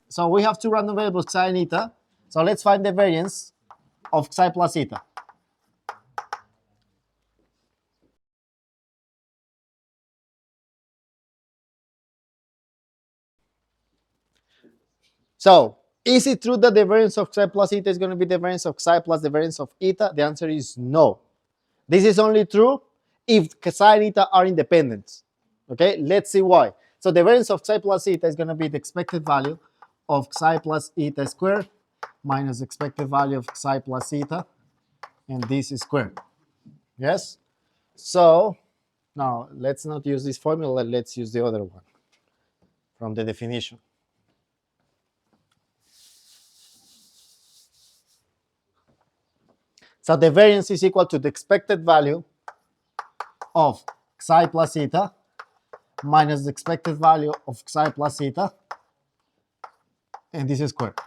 So we have two random variables, xi and eta. So let's find the variance of xi plus eta. So is it true that the variance of xi plus eta is going to be the variance of xi plus the variance of eta? The answer is no. This is only true if xi and eta are independent. Okay, let's see why. So the variance of xi plus eta is going to be the expected value of xi plus eta squared minus expected value of xi plus eta, and this is squared. Yes? So now let's not use this formula, let's use the other one from the definition. So the variance is equal to the expected value of xi plus eta minus the expected value of xi plus eta, and this is squared.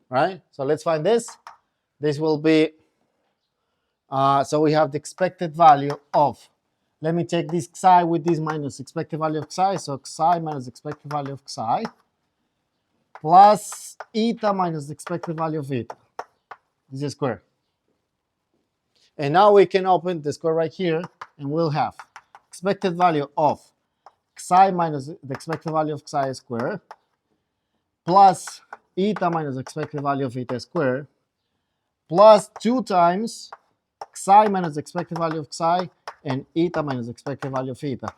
Right? So let's find this. This will be, so we have the expected value of, let me take this xi with this minus expected value of xi, so xi minus expected value of xi, plus eta minus the expected value of eta. This is squared. And now we can open the square right here, and we'll have expected value of xi minus the expected value of xi squared, plus eta minus expected value of eta squared, plus 2 times xi minus expected value of xi and eta minus expected value of eta.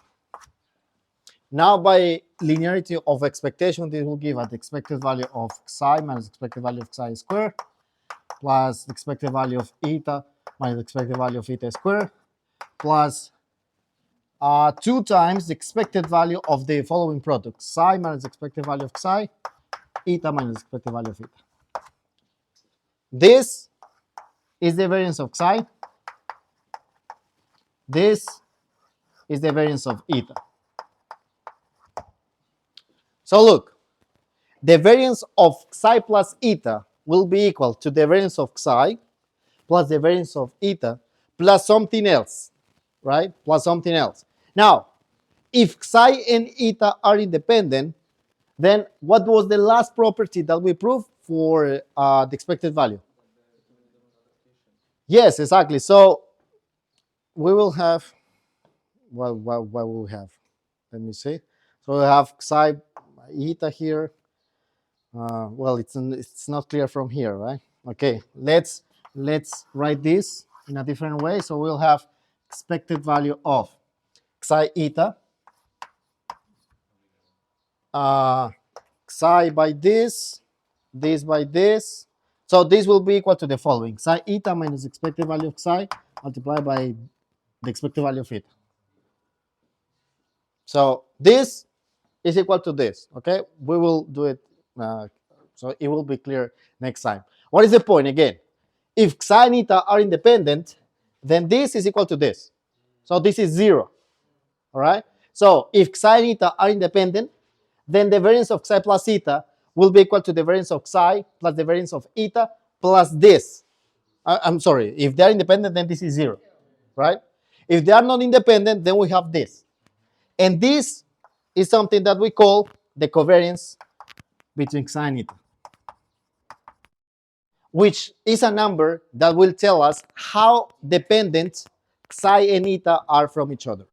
Now by linearity of expectation, this will give us the expected value of xi minus expected value of xi squared, plus the expected value of eta minus the expected value of eta squared, plus 2 times the expected value of the following product, psi minus expected value of psi, eta minus expected value of eta. This is the variance of psi. This is the variance of eta. So look, the variance of psi plus eta will be equal to the variance of psi plus the variance of eta plus something else, right? Plus something else. Now, if psi and eta are independent, then what was the last property that we proved for the expected value? Yes, exactly. So we will have, what will we have? Let me see. So we have psi eta here. Well, it's not clear from here, right? Okay, let's write this in a different way. So we'll have expected value of psi eta, psi by this by this. So this will be equal to the following: psi eta minus expected value of psi multiplied by the expected value of eta. So this is equal to this. Okay, we will do it. So it will be clear next time. What is the point again? If psi and eta are independent, then this is equal to this. So this is 0. All right. So if psi and eta are independent, then the variance of psi plus eta will be equal to the variance of psi plus the variance of eta plus this. I'm sorry. If they are independent, then this is 0. Right? If they are not independent, then we have this. And this is something that we call the covariance between psi and eta, which is a number that will tell us how dependent psi and eta are from each other.